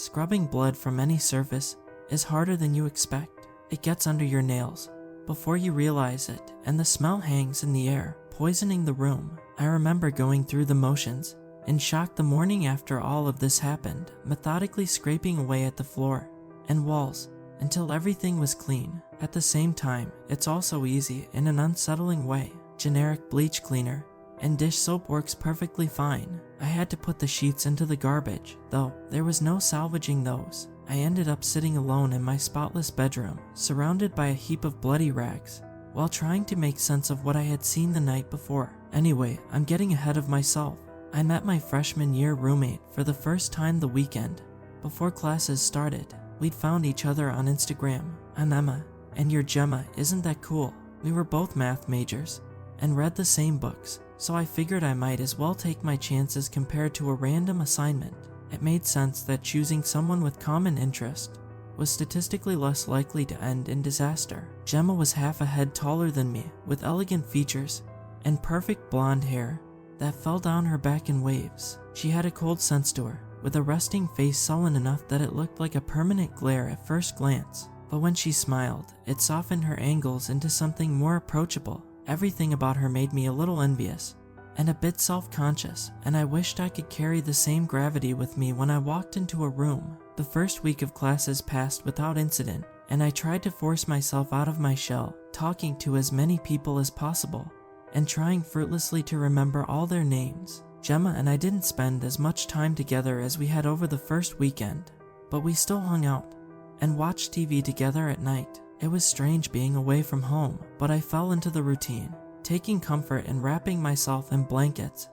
Scrubbing blood from any surface is harder than you expect. It gets under your nails before you realize it, and the smell hangs in the air, poisoning the room. I remember going through the motions in shock the morning after all of this happened, methodically scraping away at the floor and walls until everything was clean. At the same time, it's also easy in an unsettling way. Generic bleach cleaner and dish soap works perfectly fine. I had to put the sheets into the garbage, though there was no salvaging those. I ended up sitting alone in my spotless bedroom, surrounded by a heap of bloody rags, while trying to make sense of what I had seen the night before. Anyway, I'm getting ahead of myself. I met my freshman year roommate for the first time the weekend before classes started. We'd found each other on Instagram. I'm Emma, and you're Gemma, isn't that cool? We were both math majors and read the same books, so I figured I might as well take my chances compared to a random assignment. It made sense that choosing someone with common interest was statistically less likely to end in disaster. Gemma was half a head taller than me, with elegant features and perfect blonde hair that fell down her back in waves. She had a cold sense to her, with a resting face sullen enough that it looked like a permanent glare at first glance. But when she smiled, it softened her angles into something more approachable. Everything about her made me a little envious and a bit self-conscious, and I wished I could carry the same gravity with me when I walked into a room. The first week of classes passed without incident, and I tried to force myself out of my shell, talking to as many people as possible and trying fruitlessly to remember all their names. Gemma and I didn't spend as much time together as we had over the first weekend, but we still hung out and watched TV together at night. It was strange being away from home, but I fell into the routine, taking comfort in wrapping myself in blankets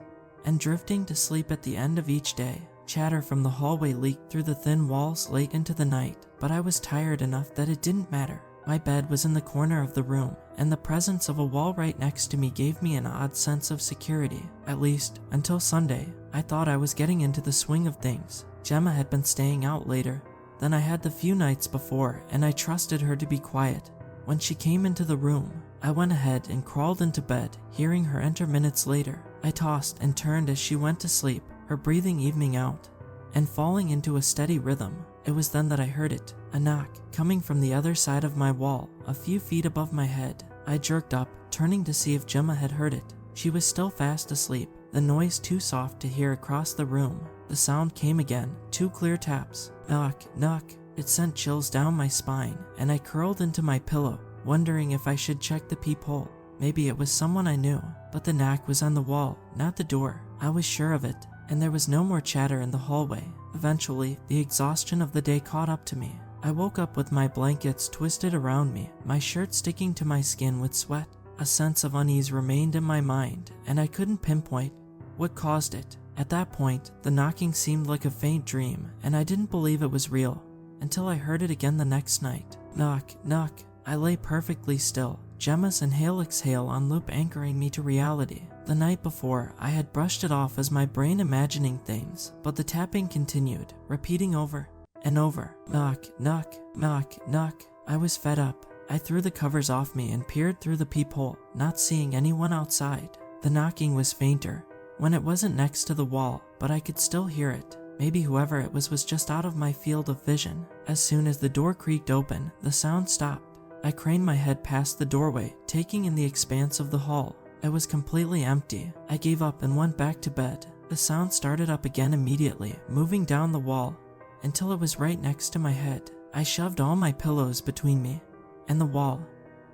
and drifting to sleep at the end of each day. Chatter from the hallway leaked through the thin walls late into the night, but I was tired enough that it didn't matter. My bed was in the corner of the room, and the presence of a wall right next to me gave me an odd sense of security. At least, until Sunday, I thought I was getting into the swing of things. Gemma had been staying out later than I had the few nights before, and I trusted her to be quiet. When she came into the room, I went ahead and crawled into bed, hearing her enter minutes later. I tossed and turned as she went to sleep, her breathing evening out and falling into a steady rhythm. It was then that I heard it, a knock, coming from the other side of my wall, a few feet above my head. I jerked up, turning to see if Gemma had heard it. She was still fast asleep, the noise too soft to hear across the room. The sound came again, 2 clear taps. Knock, knock. It sent chills down my spine, and I curled into my pillow, wondering if I should check the peephole. Maybe it was someone I knew, but the knock was on the wall, not the door. I was sure of it, and there was no more chatter in the hallway. Eventually, the exhaustion of the day caught up to me. I woke up with my blankets twisted around me, my shirt sticking to my skin with sweat. A sense of unease remained in my mind, and I couldn't pinpoint what caused it. At that point, the knocking seemed like a faint dream, and I didn't believe it was real until I heard it again the next night. Knock, knock. I lay perfectly still, Gemma's inhale-exhale on loop anchoring me to reality. The night before, I had brushed it off as my brain imagining things, but the tapping continued, repeating over and over. Knock, knock, knock, knock. I was fed up. I threw the covers off me and peered through the peephole, not seeing anyone outside. The knocking was fainter when it wasn't next to the wall, but I could still hear it. Maybe whoever it was just out of my field of vision. As soon as the door creaked open, the sound stopped. I craned my head past the doorway, taking in the expanse of the hall. It was completely empty. I gave up and went back to bed. The sound started up again immediately, moving down the wall until it was right next to my head. I shoved all my pillows between me and the wall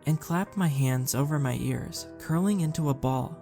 and clapped my hands over my ears, curling into a ball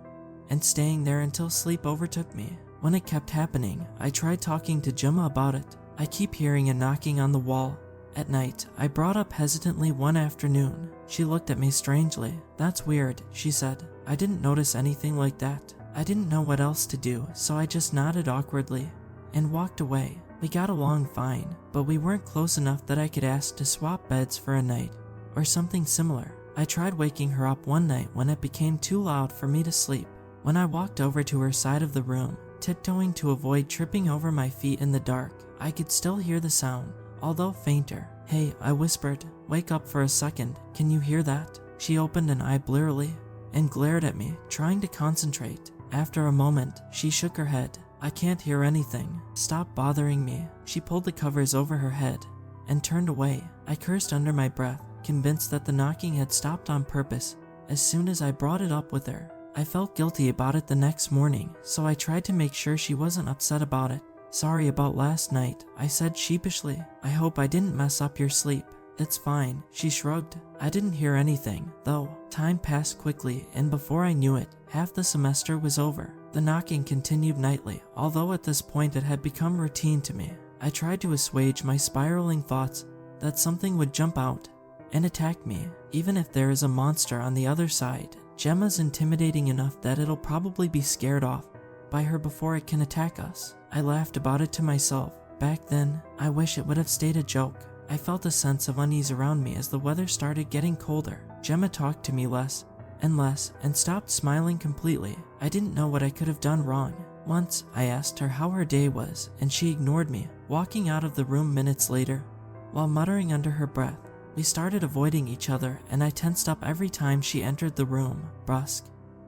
and staying there until sleep overtook me. When it kept happening, I tried talking to Gemma about it. I keep hearing a knocking on the wall. At night, I brought up hesitantly one afternoon. She looked at me strangely. That's weird, she said. I didn't notice anything like that. I didn't know what else to do, so I just nodded awkwardly and walked away. We got along fine, but we weren't close enough that I could ask to swap beds for a night or something similar. I tried waking her up one night when it became too loud for me to sleep. When I walked over to her side of the room, tiptoeing to avoid tripping over my feet in the dark, I could still hear the sound, although fainter. Hey, I whispered, wake up for a second, can you hear that? She opened an eye blearily and glared at me, trying to concentrate. After a moment, she shook her head. I can't hear anything. Stop bothering me." She pulled the covers over her head and turned away. I cursed under my breath, convinced that the knocking had stopped on purpose as soon as I brought it up with her. I felt guilty about it the next morning, so I tried to make sure she wasn't upset about it. "Sorry about last night," I said sheepishly. "I hope I didn't mess up your sleep." "It's fine," she shrugged. I didn't hear anything, though. Time passed quickly, and before I knew it, half the semester was over. The knocking continued nightly, although at this point it had become routine to me. I tried to assuage my spiraling thoughts that something would jump out and attack me. Even if there is a monster on the other side, Gemma's intimidating enough that it'll probably be scared off by her before it can attack us. I laughed about it to myself. Back then, I wish it would have stayed a joke. I felt a sense of unease around me as the weather started getting colder. Gemma talked to me less and stopped smiling completely. I didn't know what I could have done wrong. Once, I asked her how her day was, and she ignored me, walking out of the room minutes later, while muttering under her breath. We started avoiding each other, and I tensed up every time she entered the room, brusque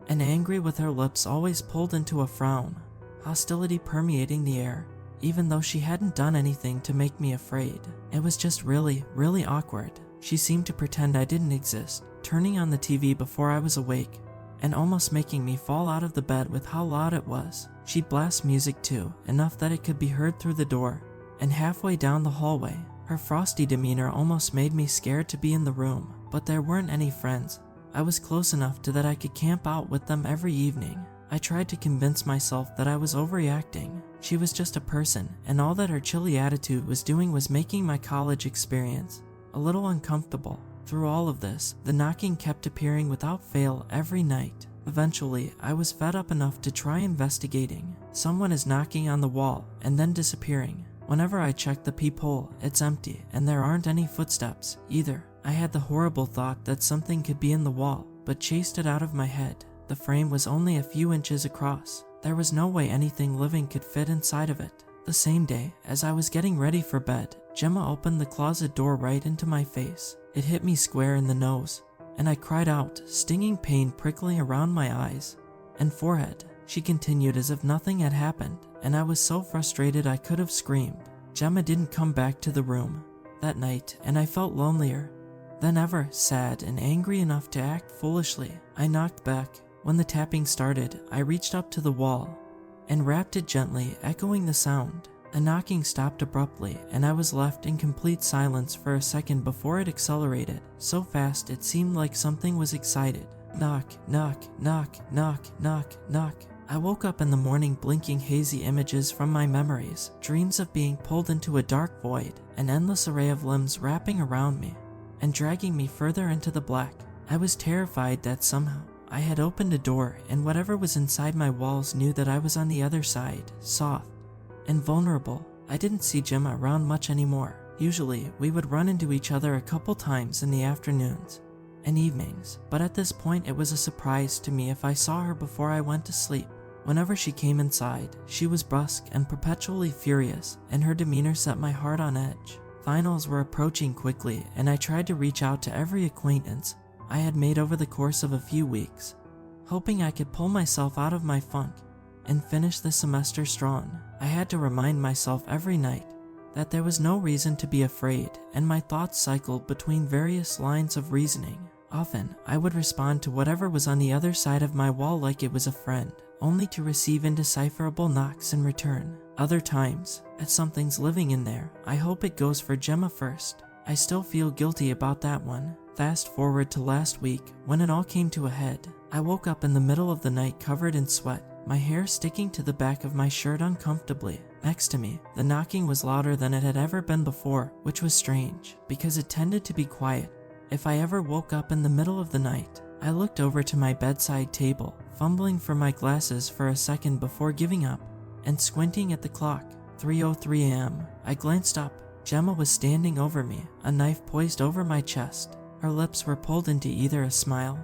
and angry, with her lips always pulled into a frown, hostility permeating the air, even though she hadn't done anything to make me afraid. It was just really awkward. She seemed to pretend I didn't exist, turning on the TV before I was awake, and almost making me fall out of the bed with how loud it was. She'd blast music too, enough that it could be heard through the door and halfway down the hallway. Her frosty demeanor almost made me scared to be in the room, but there weren't any friends. I was close enough to that I could camp out with them every evening. I tried to convince myself that I was overreacting. She was just a person, and all that her chilly attitude was doing was making my college experience a little uncomfortable. Through all of this, the knocking kept appearing without fail every night. Eventually, I was fed up enough to try investigating. Someone is knocking on the wall and then disappearing. Whenever I check the peephole, it's empty, and there aren't any footsteps either. I had the horrible thought that something could be in the wall, but chased it out of my head. The frame was only a few inches across. There was no way anything living could fit inside of it. The same day, as I was getting ready for bed, Gemma opened the closet door right into my face. It hit me square in the nose, and I cried out, stinging pain prickling around my eyes and forehead. She continued as if nothing had happened, and I was so frustrated I could have screamed. Gemma didn't come back to the room that night, and I felt lonelier than ever, sad and angry enough to act foolishly. I knocked back. When the tapping started, I reached up to the wall and rapped it gently, echoing the sound. The knocking stopped abruptly, and I was left in complete silence for a second before it accelerated, so fast it seemed like something was excited. Knock, knock, knock, knock, knock, knock. I woke up in the morning blinking hazy images from my memories, dreams of being pulled into a dark void, an endless array of limbs wrapping around me and dragging me further into the black. I was terrified that somehow I had opened a door, and whatever was inside my walls knew that I was on the other side, soft and vulnerable. I didn't see Gemma around much anymore. Usually, we would run into each other a couple times in the afternoons and evenings, but at this point it was a surprise to me if I saw her before I went to sleep. Whenever she came inside, she was brusque and perpetually furious, and her demeanor set my heart on edge. Finals were approaching quickly, and I tried to reach out to every acquaintance I had made over the course of a few weeks, hoping I could pull myself out of my funk and finish the semester strong. I had to remind myself every night that there was no reason to be afraid, and my thoughts cycled between various lines of reasoning. Often, I would respond to whatever was on the other side of my wall like it was a friend, only to receive indecipherable knocks in return. Other times, if something's living in there, I hope it goes for Gemma first. I still feel guilty about that one. Fast forward to last week, when it all came to a head. I woke up in the middle of the night covered in sweat, my hair sticking to the back of my shirt uncomfortably. Next to me, the knocking was louder than it had ever been before, which was strange, because it tended to be quiet if I ever woke up in the middle of the night. I looked over to my bedside table, fumbling for my glasses for a second before giving up and squinting at the clock. 3:03 a.m. I glanced up. Gemma was standing over me, a knife poised over my chest. Her lips were pulled into either a smile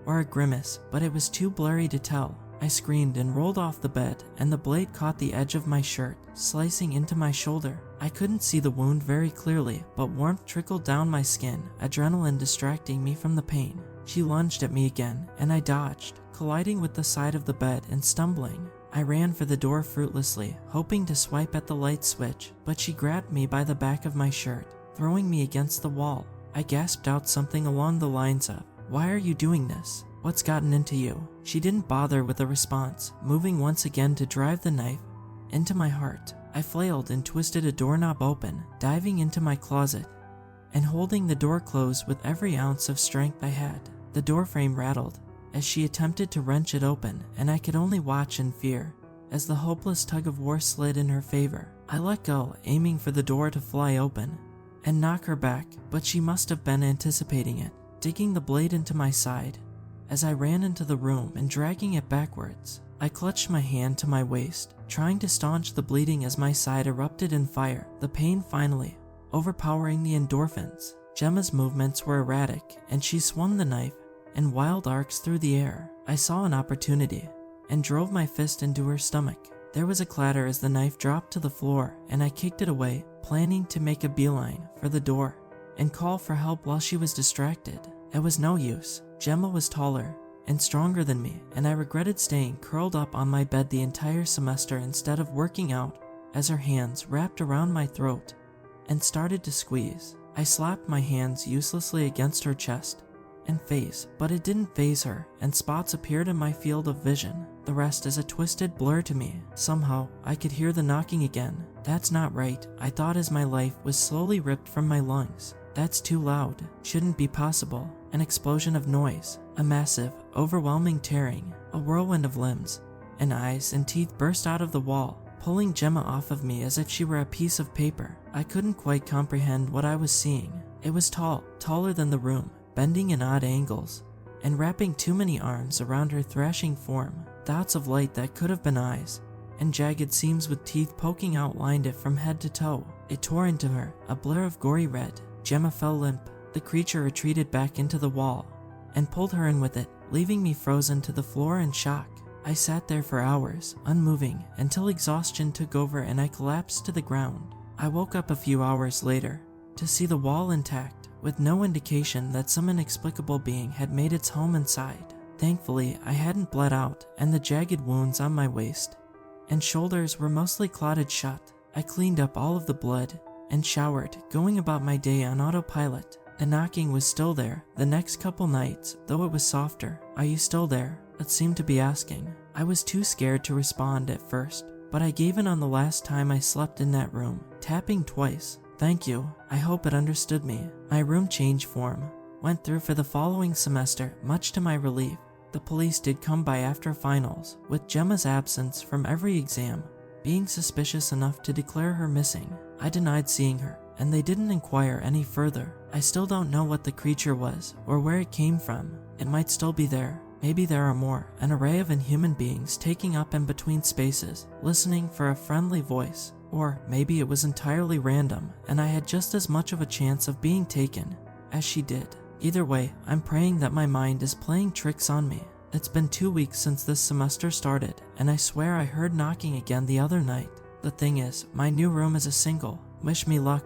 or a grimace, but it was too blurry to tell. I screamed and rolled off the bed, and the blade caught the edge of my shirt, slicing into my shoulder. I couldn't see the wound very clearly, but warmth trickled down my skin, adrenaline distracting me from the pain. She lunged at me again, and I dodged, colliding with the side of the bed and stumbling. I ran for the door fruitlessly, hoping to swipe at the light switch, but she grabbed me by the back of my shirt, throwing me against the wall. I gasped out something along the lines of, "Why are you doing this? What's gotten into you?" She didn't bother with a response, moving once again to drive the knife into my heart. I flailed and twisted a doorknob open, diving into my closet and holding the door closed with every ounce of strength I had. The door frame rattled as she attempted to wrench it open, and I could only watch in fear as the hopeless tug-of-war slid in her favor. I let go, aiming for the door to fly open and knock her back, but she must have been anticipating it, digging the blade into my side as I ran into the room and dragging it backwards. I clutched my hand to my waist, trying to staunch the bleeding as my side erupted in fire, the pain finally overpowering the endorphins. Gemma's movements were erratic, and she swung the knife in wild arcs through the air. I saw an opportunity and drove my fist into her stomach. There was a clatter as the knife dropped to the floor, and I kicked it away, planning to make a beeline for the door and call for help while she was distracted. It was no use. Gemma was taller and stronger than me, and I regretted staying curled up on my bed the entire semester instead of working out as her hands wrapped around my throat and started to squeeze. I slapped my hands uselessly against her chest and face, but it didn't faze her, and spots appeared in my field of vision. The rest is a twisted blur to me. Somehow, I could hear the knocking again. That's not right, I thought as my life was slowly ripped from my lungs. That's too loud. Shouldn't be possible. An explosion of noise. A massive, overwhelming tearing. A whirlwind of limbs and eyes and teeth burst out of the wall, pulling Gemma off of me as if she were a piece of paper. I couldn't quite comprehend what I was seeing. It was tall, taller than the room, bending in odd angles, and wrapping too many arms around her thrashing form. Dots of light that could have been eyes, and jagged seams with teeth poking out lined it from head to toe. It tore into her, a blur of gory red. Gemma fell limp. The creature retreated back into the wall and pulled her in with it, leaving me frozen to the floor in shock. I sat there for hours, unmoving, until exhaustion took over and I collapsed to the ground. I woke up a few hours later to see the wall intact, with no indication that some inexplicable being had made its home inside. Thankfully, I hadn't bled out, and the jagged wounds on my waist and shoulders were mostly clotted shut. I cleaned up all of the blood and showered, going about my day on autopilot. The knocking was still there the next couple nights, though it was softer. "Are you still there?" it seemed to be asking. I was too scared to respond at first, but I gave in on the last time I slept in that room, tapping twice. "Thank you. I hope it understood me." My room change form went through for the following semester, much to my relief. The police did come by after finals, with Gemma's absence from every exam being suspicious enough to declare her missing. I denied seeing her, and they didn't inquire any further. I still don't know what the creature was, or where it came from. It might still be there. Maybe there are more, an array of inhuman beings taking up in between spaces, listening for a friendly voice. Or maybe it was entirely random, and I had just as much of a chance of being taken as she did. Either way, I'm praying that my mind is playing tricks on me. It's been 2 weeks since this semester started, and I swear I heard knocking again the other night. The thing is, my new room is a single. Wish me luck.